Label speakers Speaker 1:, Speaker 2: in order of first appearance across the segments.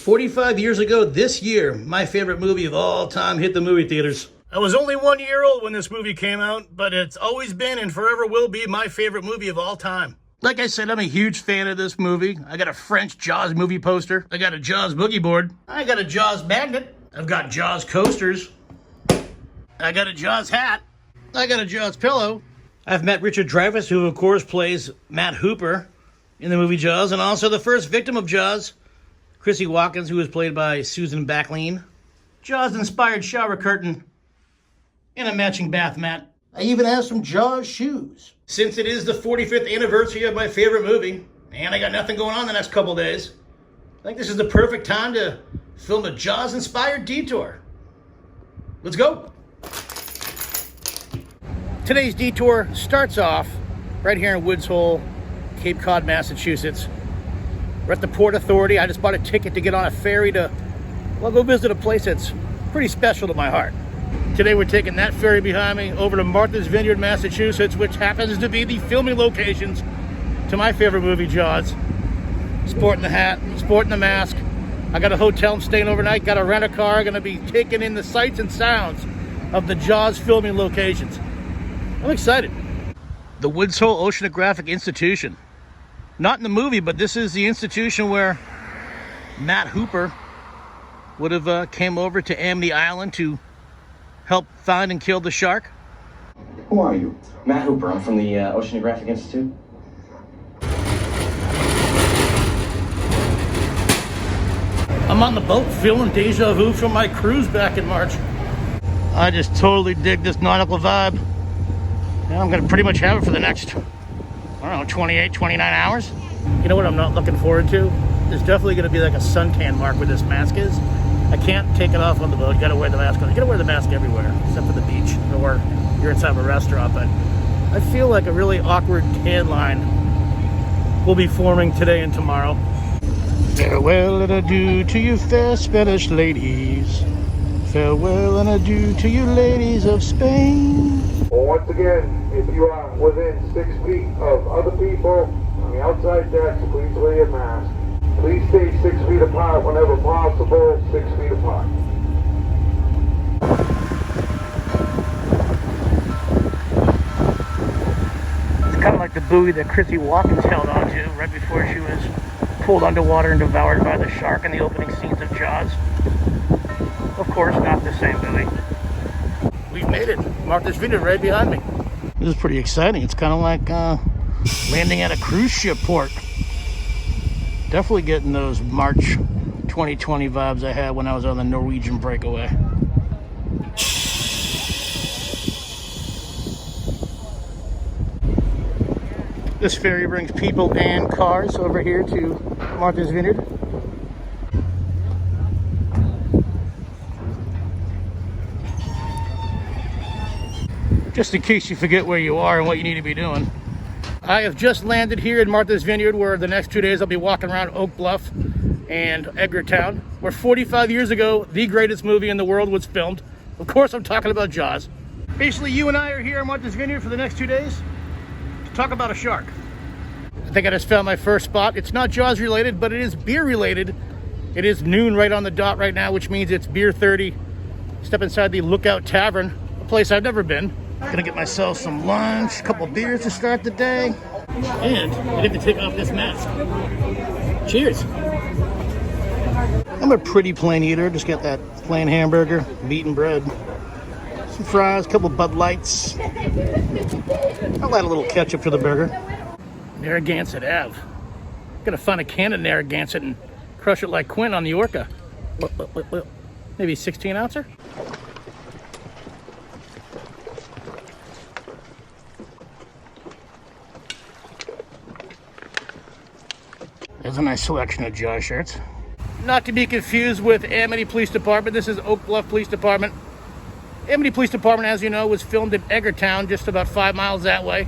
Speaker 1: 45 years ago this year, my favorite movie of all time hit the movie theaters. I was only 1 year old when this movie came out, but it's always been and forever will be my favorite movie of all time. Like I said, I'm a huge fan of this movie. I got a French Jaws movie poster. I got a Jaws boogie board. I got a Jaws magnet. I've got Jaws coasters. I got a Jaws hat. I got a Jaws pillow. I've met Richard Dreyfuss, who of course plays Matt Hooper in the movie Jaws, and also the first victim of Jaws, Chrissy Watkins, who was played by Susan Backleen. Jaws-inspired shower curtain and a matching bath mat. I even have some Jaws shoes. Since it is the 45th anniversary of my favorite movie, and I got nothing going on the next couple days, I think this is the perfect time to film a Jaws-inspired detour. Let's go. Today's detour starts off right here in Woods Hole, Cape Cod, Massachusetts. We're at the Port Authority. I just bought a ticket to get on a ferry to, well, go visit a place that's pretty special to my heart. Today we're taking that ferry behind me over to Martha's Vineyard, Massachusetts, which happens to be the filming locations to my favorite movie, Jaws. Sporting the hat, sporting the mask. I got a hotel I'm staying overnight, got a rent-a-car, gonna be taking in the sights and sounds of the Jaws filming locations. I'm excited. The Woods Hole Oceanographic Institution. Not in the movie, but this is the institution where Matt Hooper would have came over to Amity Island to help find and kill the shark.
Speaker 2: Who are you? Matt Hooper. I'm from the Oceanographic Institute.
Speaker 1: I'm on the boat feeling deja vu from my cruise back in March. I just totally dig this nautical vibe. Now I'm gonna pretty much have it for the next, I don't know, 28, 29 hours. You know what I'm not looking forward to? There's definitely gonna be like a suntan mark where this mask is. I can't take it off on the boat. You gotta wear the mask on. You gotta wear the mask everywhere, except for the beach or you're inside of a restaurant. But I feel like a really awkward tan line will be forming today and tomorrow. Farewell and adieu to you fair Spanish ladies. Farewell and adieu to you ladies of Spain.
Speaker 3: Well, once again, if you are within 6 feet of other people on the outside deck, please wear your mask. Please stay 6 feet apart whenever possible, 6 feet apart.
Speaker 1: It's kind of like the buoy that Chrissy Watkins held onto right before she was pulled underwater and devoured by the shark in the opening scenes of Jaws. Of course, not the same buoy. We've made it. Martha's Vineyard right behind me. This is pretty exciting. It's kind of like landing at a cruise ship port. Definitely getting those March 2020 vibes I had when I was on the Norwegian breakaway. This ferry brings people and cars over here to Martha's Vineyard. Just in case you forget where you are and what you need to be doing. I have just landed here in Martha's Vineyard, where the next 2 days I'll be walking around Oak Bluffs and Edgartown, where 45 years ago, the greatest movie in the world was filmed. Of course, I'm talking about Jaws. Basically, you and I are here in Martha's Vineyard for the next 2 days to talk about a shark. I think I just found my first spot. It's not Jaws related, but it is beer related. It is noon right on the dot right now, which means it's beer 30. Step inside the Lookout Tavern, a place I've never been. Gonna get myself some lunch, a couple beers to start the day, and I get to take off this mask. Cheers. I'm a pretty plain eater. Just get that plain hamburger, meat and bread, some fries, a couple Bud Lights. I'll add a little ketchup to the burger. Narragansett Ave. Gonna find a can of Narragansett and crush it like Quint on the Orca. Maybe 16 ouncer? There's a nice selection of Jaws shirts. Not to be confused with Amity Police Department. This is Oak Bluff Police Department. Amity Police Department, as you know, was filmed in Edgartown, just about 5 miles that way.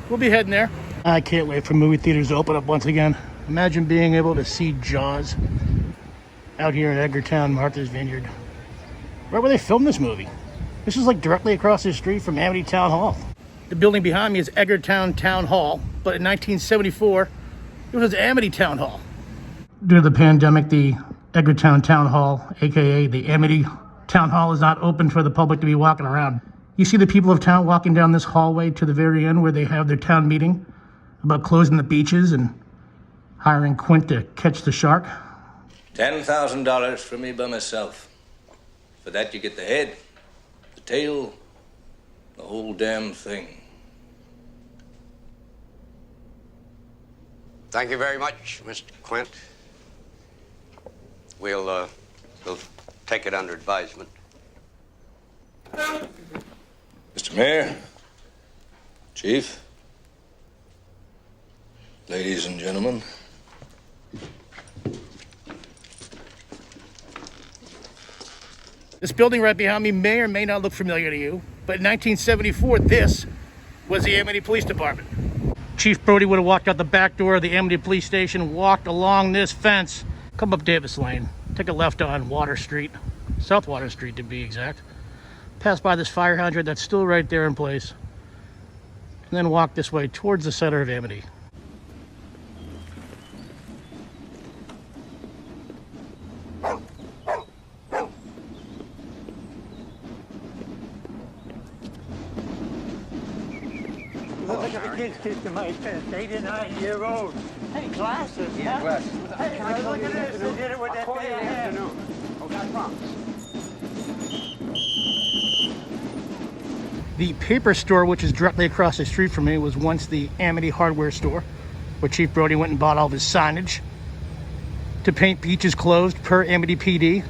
Speaker 1: We'll be heading there. I can't wait for movie theaters to open up once again. Imagine being able to see Jaws out here in Edgartown, Martha's Vineyard. Right where they filmed this movie. This is like directly across the street from Amity Town Hall. The building behind me is Edgartown Town Hall, but in 1974, it was Amity Town Hall. Due to the pandemic, the Edgartown Town Hall, aka the Amity Town Hall, is not open for the public to be walking around. You see the people of town walking down this hallway to the very end where they have their town meeting about closing the beaches and hiring Quint to catch the shark.
Speaker 4: $10,000 for me by myself. For that you get the head, the tail, the whole damn thing.
Speaker 5: Thank you very much, Mr. Quint. We'll take it under advisement.
Speaker 4: Mr. Mayor, Chief, ladies and gentlemen.
Speaker 1: This building right behind me may or may not look familiar to you, but in 1974, this was the Amity Police Department. Chief Brody would have walked out the back door of the Amity Police Station, walked along this fence, come up Davis Lane, take a left on Water Street, South Water Street to be exact, pass by this fire hydrant that's still right there in place, and then walk this way towards the center of Amity.
Speaker 6: Look at the kids kissing my fence, 8 and 9 year old. Hey, glasses, yeah? Glasses. Hey, look at this. They did it with that day I had. Okay, I promise.
Speaker 1: The paper store, which is directly across the street from me, was once the Amity hardware store, where Chief Brody went and bought all of his signage to paint beaches closed per Amity PD.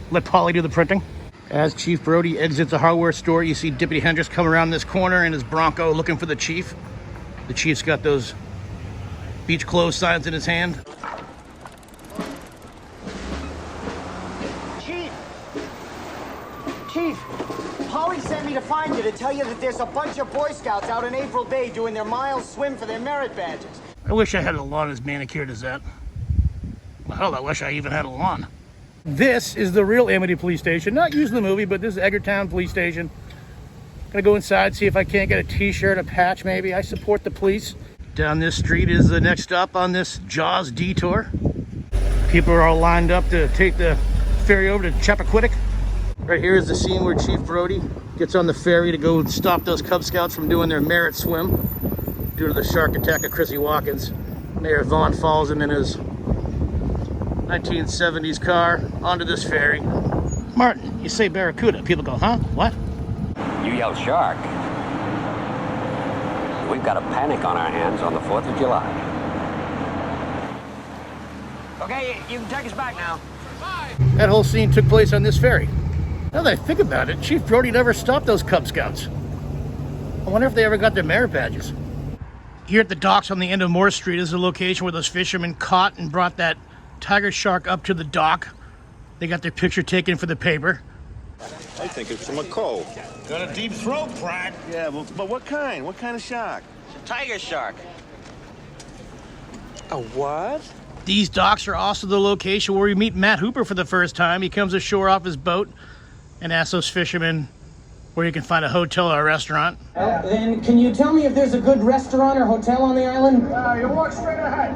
Speaker 1: Let Polly do the printing. As Chief Brody exits the hardware store, you see Deputy Hendricks come around this corner in his Bronco looking for the chief. The chief's got those beach closed signs in his hand.
Speaker 7: Chief, Polly sent me to find you to tell you that there's a bunch of Boy Scouts out on April Day doing their mile swim for their merit badges.
Speaker 1: I wish I had a lawn as manicured as that. Well, hell, I wish I even had a lawn. This is the real Amity Police Station. Not used in the movie, but this is Edgartown Police Station. Gonna go inside, see if I can't get a t-shirt, a patch maybe. I support the police. Down this street is the next stop on this Jaws detour. People are all lined up to take the ferry over to Chappaquiddick. Right here is the scene where Chief Brody gets on the ferry to go stop those Cub Scouts from doing their merit swim due to the shark attack of Chrissy Watkins. Mayor Vaughn follows him in his 1970s car onto this ferry. Martin, you say barracuda. People go, huh? What?
Speaker 5: You yell shark. We've got a panic on our hands on the 4th of July. Okay, you can take us back now.
Speaker 1: That whole scene took place on this ferry. Now that I think about it, Chief Brody never stopped those Cub Scouts. I wonder if they ever got their merit badges. Here at the docks on the end of Moore Street is the location where those fishermen caught and brought that tiger shark up to the dock. They got their picture taken for the paper.
Speaker 8: I think it's from a cove.
Speaker 9: Got a deep throat, Pratt.
Speaker 8: Yeah, but what kind? What kind of shark?
Speaker 9: It's a tiger shark. A what?
Speaker 1: These docks are also the location where we meet Matt Hooper for the first time. He comes ashore off his boat and asks those fishermen where you can find a hotel or a restaurant.
Speaker 7: Then can you tell me if there's a good restaurant or hotel on the island?
Speaker 3: You walk straight ahead.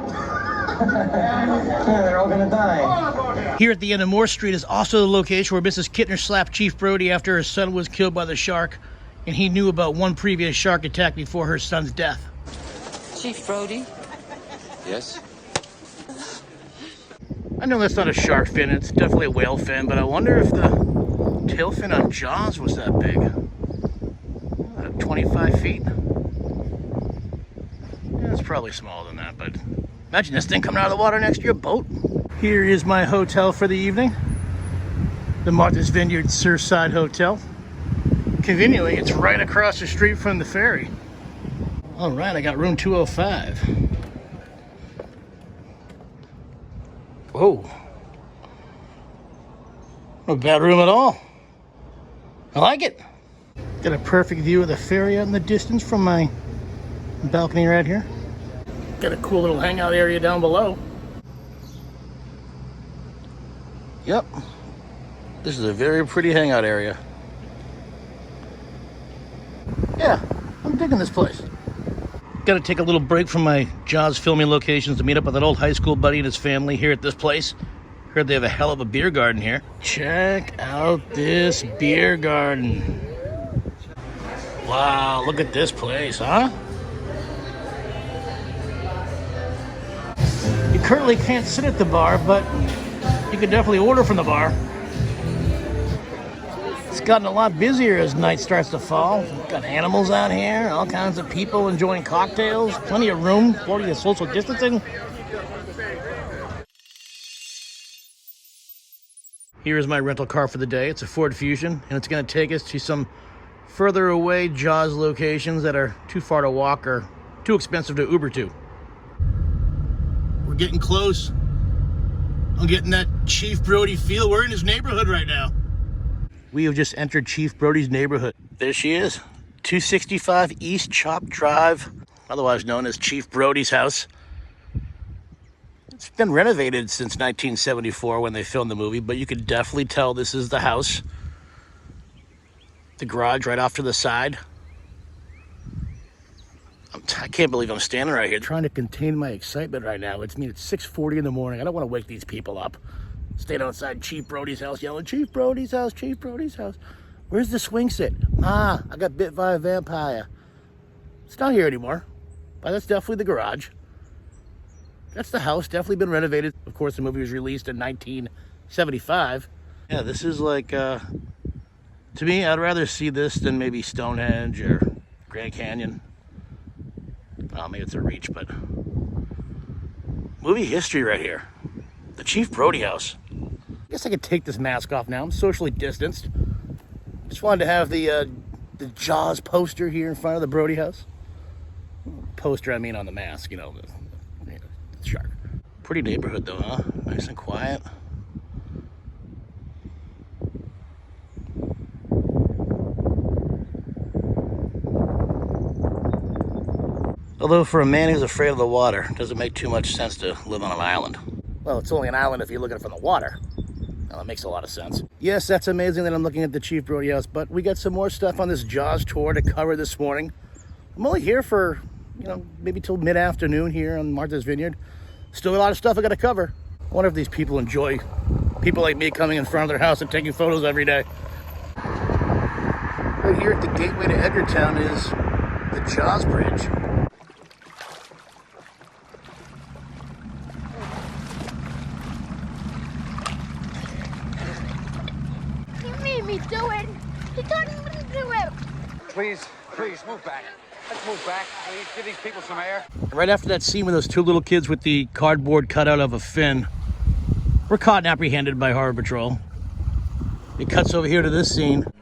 Speaker 7: They're all gonna die.
Speaker 1: Here at the end of Moore Street is also the location where Mrs. Kittner slapped Chief Brody after her son was killed by the shark, and he knew about one previous shark attack before her son's death.
Speaker 10: Chief Brody?
Speaker 5: Yes?
Speaker 1: I know that's not a shark fin, it's definitely a whale fin, but I wonder if the tail fin on Jaws was that big. 25 feet? Yeah, it's probably smaller than that, but imagine this thing coming out of the water next to your boat. Here is my hotel for the evening. The Martha's Vineyard Surfside Hotel. Conveniently, it's right across the street from the ferry. All right, I got room 205. Whoa. No bad room at all. I like it. Got a perfect view of the ferry out in the distance from my balcony right here. Got a cool little hangout area down below. Yep. This is a very pretty hangout area. Yeah, I'm digging this place. Got Got to take a little break from my Jaws filming locations to meet up with an old high school buddy and his family here at this place. Heard they have a hell of a beer garden here. Check out this beer garden. Wow, look at this place, huh? You currently can't sit at the bar, but you can definitely order from the bar. It's gotten a lot busier as night starts to fall. Got animals out here, all kinds of people enjoying cocktails, plenty of room, plenty of social distancing. Here is my rental car for the day. It's a Ford Fusion, and it's going to take us to some further away Jaws locations that are too far to walk or too expensive to Uber to. We're getting close. I'm getting that Chief Brody feel. We're in his neighborhood right now. We have just entered Chief Brody's neighborhood. There she is, 265 East Chop Drive, otherwise known as Chief Brody's house. It's been renovated since 1974 when they filmed the movie, but you can definitely tell this is the house. The garage right off to the side. I can't believe I'm standing right here trying to contain my excitement right now. It's 6:40 in the morning. I don't want to wake these people up. Stayed outside Chief Brody's house yelling, Chief Brody's house, Chief Brody's house. Where's the swing set? I got bit by a vampire. It's not here anymore, but that's definitely the garage. That's the house, definitely been renovated. Of course, the movie was released in 1975. Yeah, this is like, to me, I'd rather see this than maybe Stonehenge or Grand Canyon. Oh, maybe it's a reach, but movie history right here. The Chief Brody house. I guess I could take this mask off now. I'm socially distanced. Just wanted to have the Jaws poster here in front of the Brody house. Poster, I mean on the mask, you know, the shark. Pretty neighborhood though, huh? Nice and quiet. Although for a man who's afraid of the water, it doesn't make too much sense to live on an island. Well, it's only an island if you're looking from the water. Well, that makes a lot of sense. Yes, that's amazing that I'm looking at the Chief Brody house, but we got some more stuff on this Jaws tour to cover this morning. I'm only here for, maybe till mid-afternoon here on Martha's Vineyard. Still a lot of stuff I got to cover. I wonder if these people enjoy people like me coming in front of their house and taking photos every day. Right here at the gateway to Edgartown is the Jaws Bridge.
Speaker 11: Me do it. He told me to do it.
Speaker 5: Please, move back. Let's move back, please. Give these people some air.
Speaker 1: Right after that scene with those two little kids with the cardboard cutout of a fin, we're caught and apprehended by Harbor Patrol. It cuts over here to this scene.
Speaker 11: Shark!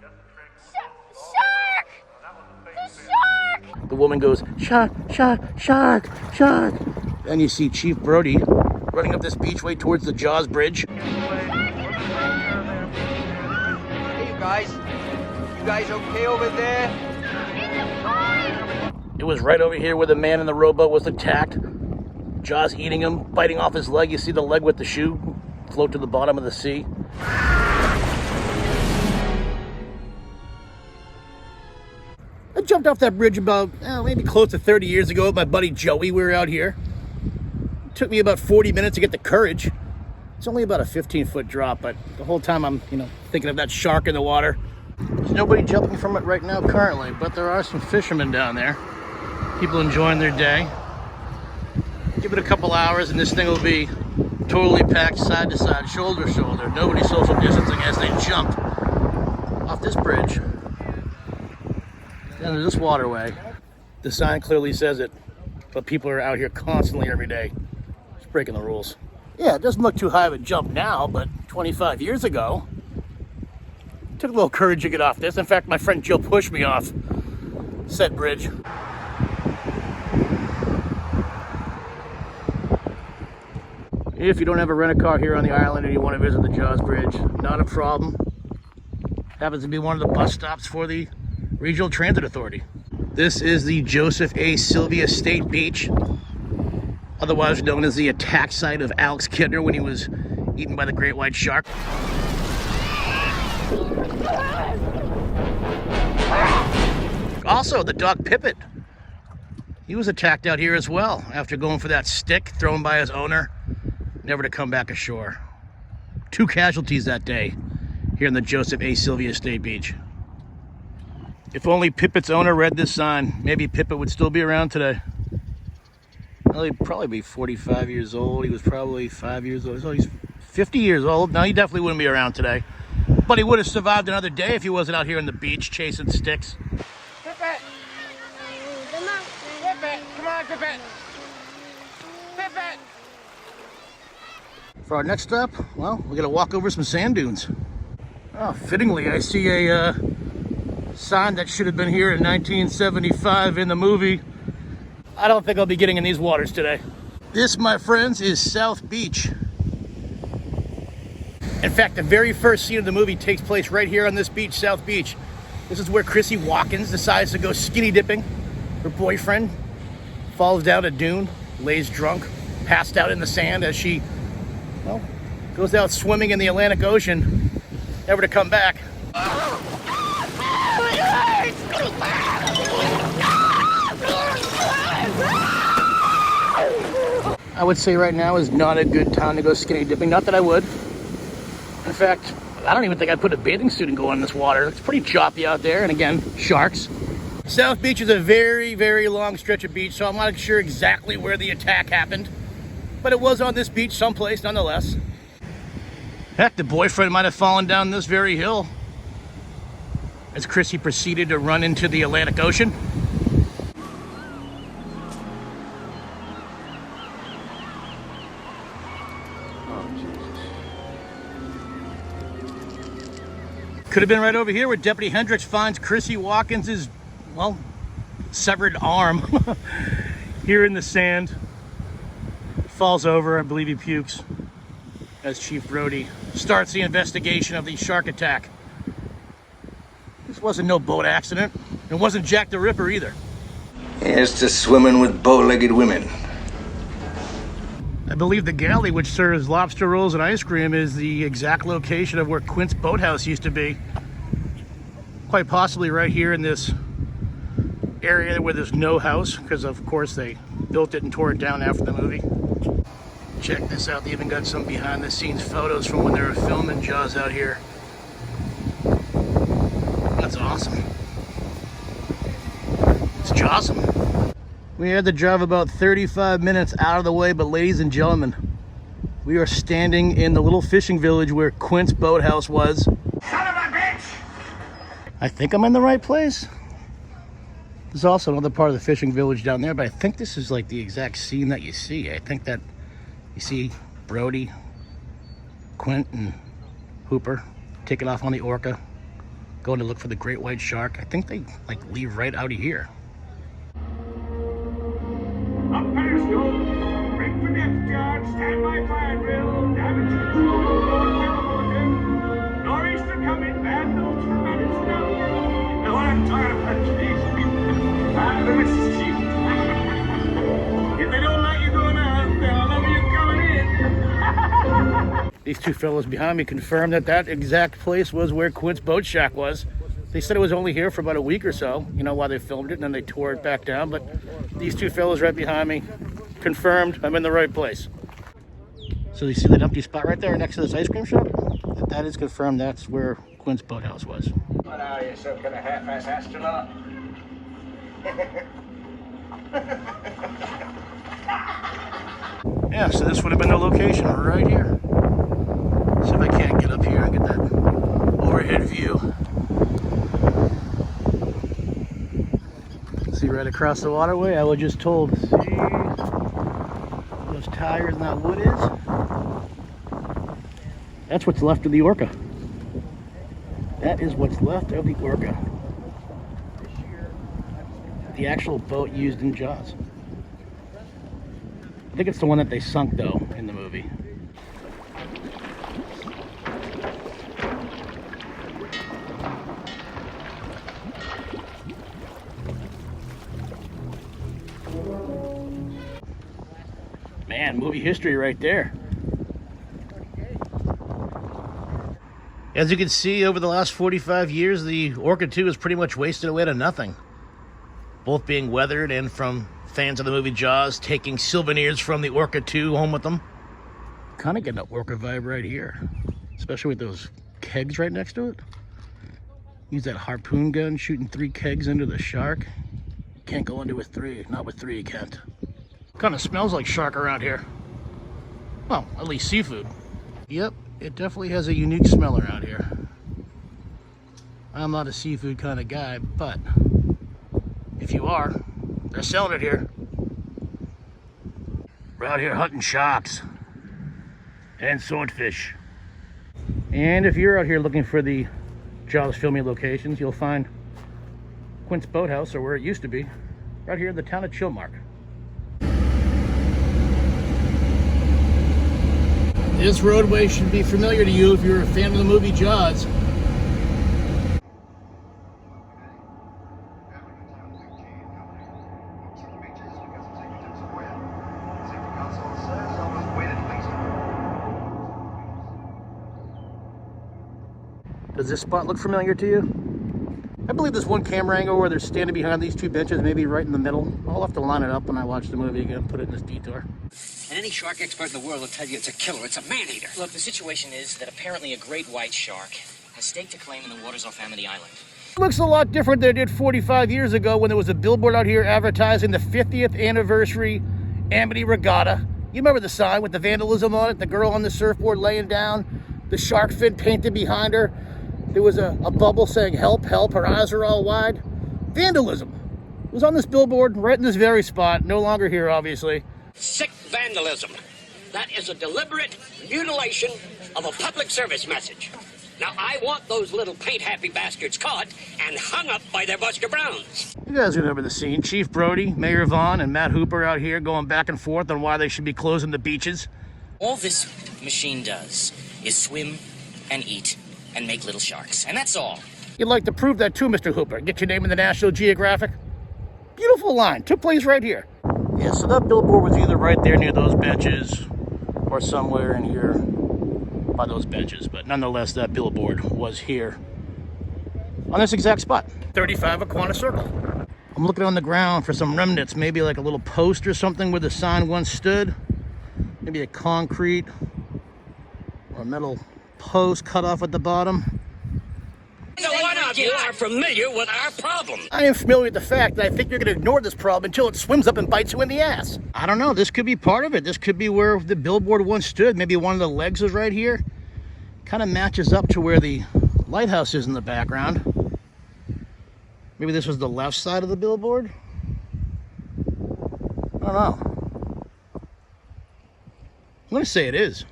Speaker 11: The shark!
Speaker 1: The woman goes, shark, shark, shark, shark. Then you see Chief Brody running up this beachway towards the Jaws Bridge.
Speaker 5: You guys okay over there?
Speaker 1: It was right over here where the man in the rowboat was attacked. Jaws eating him, biting off his leg. You see the leg with the shoe float to the bottom of the sea. I jumped off that bridge about, maybe close to 30 years ago with my buddy Joey. We were out here. It took me about 40 minutes to get the courage. It's only about a 15-foot drop, but the whole time I'm, thinking of that shark in the water. There's nobody jumping from it right now currently, but there are some fishermen down there. People enjoying their day. Give it a couple hours and this thing will be totally packed side to side, shoulder to shoulder. Nobody social distancing as they jump off this bridge. Down to this waterway. The sign clearly says it, but people are out here constantly every day. Just breaking the rules. Yeah, it doesn't look too high of a jump now, but 25 years ago, it took a little courage to get off this. In fact, my friend Joe pushed me off said bridge. If you don't have a rent-a-car here on the island and you want to visit the Jaws Bridge, not a problem. Happens to be one of the bus stops for the Regional Transit Authority. This is the Joseph A. Sylvia State Beach, otherwise known as the attack site of Alex Kidner when he was eaten by the great white shark. Also, the dog Pippet. He was attacked out here as well after going for that stick thrown by his owner, never to come back ashore. 2 casualties that day here in the Joseph A. Sylvia State Beach. If only Pippett's owner read this sign, maybe Pippet would still be around today. Well, he'd probably be 45 years old. He was probably 5 years old. So he's 50 years old. No, he definitely wouldn't be around today. But he would have survived another day if he wasn't out here on the beach chasing sticks.
Speaker 5: Pippet! Pippet! Come on, Pippet! Pippet!
Speaker 1: For our next stop, well, we're gonna walk over some sand dunes. Oh, fittingly, I see a sign that should have been here in 1975 in the movie. I don't think I'll be getting in these waters today. This, my friends, is South Beach. In fact, the very first scene of the movie takes place right here on this beach, South Beach. This is where Chrissy Watkins decides to go skinny dipping. Her boyfriend falls down a dune, lays drunk, passed out in the sand as she, well, goes out swimming in the Atlantic Ocean, never to come back. I would say right now is not a good time to go skinny dipping. Not that I would. In fact, I don't even think I'd put a bathing suit and go in this water. It's pretty choppy out there, and again, sharks. South Beach is a very, very long stretch of beach, so I'm not sure exactly where the attack happened. But it was on this beach someplace nonetheless. Heck, the boyfriend might have fallen down this very hill as Chrissy proceeded to run into the Atlantic Ocean. Could have been right over here where Deputy Hendricks finds Chrissy Watkins' well, severed arm here in the sand. Falls over, I believe he pukes, as Chief Brody starts the investigation of the shark attack. This wasn't no boat accident. It wasn't Jack the Ripper either.
Speaker 4: Here's to swimming with bow-legged women.
Speaker 1: I believe the galley, which serves lobster rolls and ice cream, is the exact location of where Quint's boathouse used to be. Quite possibly right here in this area where there's no house, because of course they built it and tore it down after the movie. Check this out, they even got some behind the scenes photos from when they were filming Jaws out here. That's awesome. It's Jawsome. We had to drive about 35 minutes out of the way, but ladies and gentlemen, we are standing in the little fishing village where Quint's boathouse was.
Speaker 5: Son of a bitch!
Speaker 1: I think I'm in the right place. There's also another part of the fishing village down there, but I think this is like the exact scene that you see. I think that you see Brody, Quint, and Hooper taking off on the Orca, going to look for the great white shark. I think they like leave right out of here.
Speaker 5: Up Periscope, break for depth charge, stand by fire drill, damage control, nor'easter coming, bad news from Madison down. You know what I'm talking about, Chief? The Mississippi. If they don't let you go now, they'll never you coming in.
Speaker 1: These two fellows behind me confirmed that that exact place was where Quint's boat shack was. They said it was only here for about a week or so, you know, while they filmed it, and then they tore it back down. But these two fellows right behind me confirmed I'm in the right place. So you see that empty spot right there next to this ice cream shop? That is confirmed that's where Quint's boathouse was.
Speaker 5: What are you, some kind of half-ass astronaut?
Speaker 1: Yeah, so this would have been the location right here. See if I can't get up here and get that overhead view. See right across the waterway, I was just told, see those tires and that wood is? That's what's left of the Orca. That is what's left of the Orca. The actual boat used in Jaws. I think it's the one that they sunk though in the movie. Man, movie history right there. As you can see, over the last 45 years, the Orca II has pretty much wasted away to nothing. Both being weathered and from Fans of the movie Jaws taking souvenirs from the Orca II home with them. Kind of getting an Orca vibe right here, especially with those kegs right next to it. Use that harpoon gun, shooting 3 kegs into the shark. Can't go into with 3. Not with 3, you can't. Kind of smells like shark around here. Well, at least seafood. Yep, it definitely has a unique smell around here. I'm not a seafood kind of guy, but if you are, they're selling it here. We're out here hunting sharks and swordfish. And if you're out here looking for the Jaws filming locations, you'll find Quint's Boathouse, or where it used to be, right here in the town of Chilmark. This roadway should be familiar to you if you're a fan of the movie Jaws. Does this spot look familiar to you? I believe there's one camera angle where they're standing behind these 2 benches, maybe right in the middle. I'll have to line it up when I watch the movie again, put it in this detour.
Speaker 12: And any shark expert in the world will tell you it's a killer, it's a man-eater.
Speaker 13: Look, the situation is that apparently a great white shark has staked a claim in the waters off Amity Island.
Speaker 1: It looks a lot different than it did 45 years ago when there was a billboard out here advertising the 50th anniversary Amity Regatta. You remember the sign with the vandalism on it, the girl on the surfboard laying down, the shark fin painted behind her. There was a bubble saying, "Help, help," her eyes are all wide. Vandalism. It was on this billboard, right in this very spot, no longer here, obviously.
Speaker 12: Sick vandalism. That is a deliberate mutilation of a public service message. Now, I want those little paint-happy bastards caught and hung up by their Buster Browns.
Speaker 1: You guys remember the scene. Chief Brody, Mayor Vaughn, and Matt Hooper out here going back and forth on why they should be closing the beaches.
Speaker 13: All this machine does is swim and eat and make little sharks, and that's all.
Speaker 1: You'd like to prove that too, Mr. Hooper. Get your name in the National Geographic. Beautiful line. Took place right here. Yeah, so that billboard was either right there near those benches or somewhere in here by those benches. But nonetheless, that billboard was here on this exact spot. 35 Aquana Circle. I'm looking on the ground for some remnants, maybe like a little post or something where the sign once stood. Maybe a concrete or a metal post cut off at the bottom.
Speaker 12: Neither one of you are familiar with our problem.
Speaker 1: I am familiar with the fact that I think you're going to ignore this problem until it swims up and bites you in the ass. I don't know. This could be part of it. This could be where the billboard once stood. Maybe one of the legs is right here. Kind of matches up to where the lighthouse is in the background. Maybe this was the left side of the billboard. I don't know. I'm going to say it is.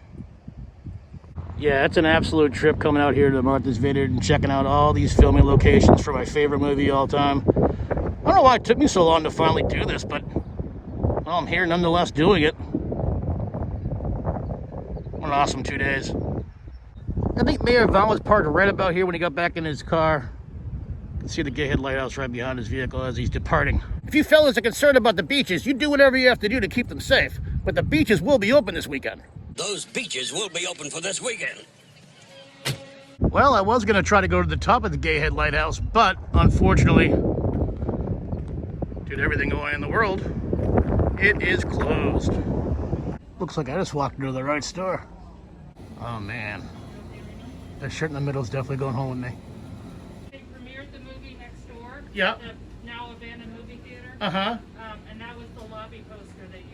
Speaker 1: Yeah, it's an absolute trip coming out here to Martha's Vineyard and checking out all these filming locations for my favorite movie of all time. I don't know why it took me so long to finally do this, but well, I'm here nonetheless doing it. What an awesome 2 days. I think Mayor Vaughn was parked right about here when he got back in his car. You can see the Head Lighthouse right behind his vehicle as he's departing. If you fellas are concerned about the beaches, you do whatever you have to do to keep them safe. But the beaches will be open this weekend.
Speaker 12: Those beaches will be open for this weekend.
Speaker 1: Well, I was going to try to go to the top of the Head Lighthouse, but unfortunately, due to everything going on in the world, it is closed. Looks like I just walked into the right store. Oh man, that shirt in the middle is definitely going home with me.
Speaker 14: They premiered the movie next door.
Speaker 1: Yeah.
Speaker 14: The now abandoned movie theater.
Speaker 1: Uh-huh.
Speaker 14: And that was the lobby poster they used.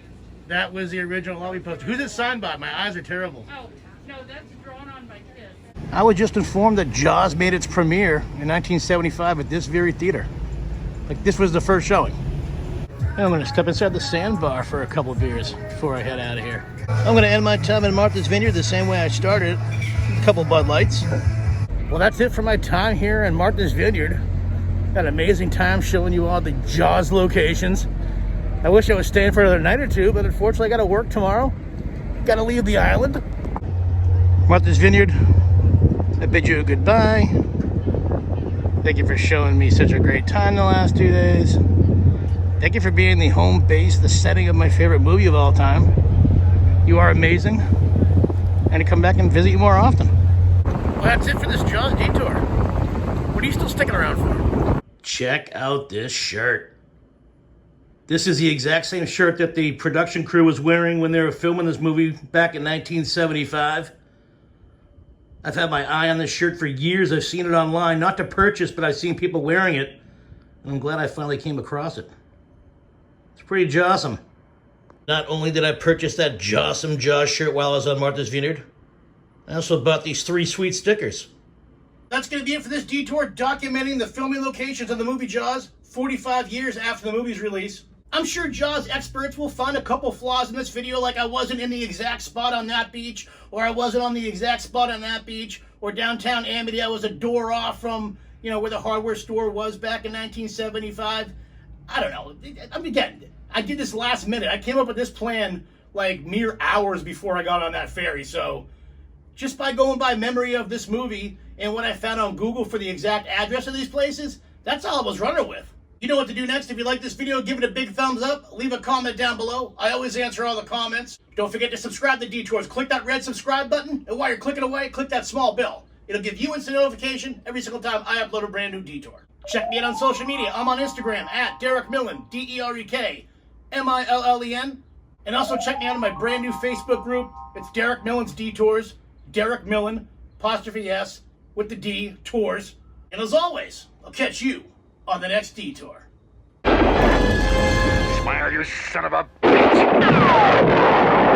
Speaker 1: That was the original lobby poster. Who's it signed by? My eyes are terrible.
Speaker 14: Oh, no, that's drawn on by kids.
Speaker 1: I was just informed that Jaws made its premiere in 1975 at this very theater. Like, this was the first showing. And I'm going to step inside the sandbar for a couple of beers before I head out of here. I'm going to end my time in Martha's Vineyard the same way I started, a couple Bud Lights. Well, that's it for my time here in Martha's Vineyard. Had an amazing time showing you all the Jaws locations. I wish I was staying for another night or two, but unfortunately I got to work tomorrow. Got to leave the island. Martha's Vineyard, I bid you a goodbye. Thank you for showing me such a great time the last 2 days. Thank you for being the home base, the setting of my favorite movie of all time. You are amazing. And to come back and visit you more often. Well, that's it for this Jaws detour. What are you still sticking around for? Check out this shirt. This is the exact same shirt that the production crew was wearing when they were filming this movie back in 1975. I've had my eye on this shirt for years. I've seen it online, not to purchase, but I've seen people wearing it. And I'm glad I finally came across it. It's pretty jawsome. Not only did I purchase that jawsome Jaws shirt while I was on Martha's Vineyard, I also bought these 3 sweet stickers. That's going to be it for this detour documenting the filming locations of the movie Jaws 45 years after the movie's release. I'm sure Jaws experts will find a couple flaws in this video, like I wasn't in the exact spot on that beach, or I wasn't on the exact spot on that beach, or downtown Amity, I was a door off from, you know, where the hardware store was back in 1975. I don't know. I mean, again, I did this last minute. I came up with this plan like mere hours before I got on that ferry, so just by going by memory of this movie and what I found on Google for the exact address of these places, that's all I was running with. You know what to do next. If you like this video, give it a big thumbs up. Leave a comment down below. I always answer all the comments. Don't forget to subscribe to Detours. Click that red subscribe button, and while you're clicking away, click that small bell. It'll give you instant notification every single time I upload a brand new Detour. Check me out on social media. I'm on Instagram at Derek Millen, DerekMillen. And also check me out on my brand new Facebook group. It's Derek Millen's Detours. Derek Millen, apostrophe S, with the D, Tours. And as always, I'll catch you on the next Detour.
Speaker 5: Smile, you son of a bitch!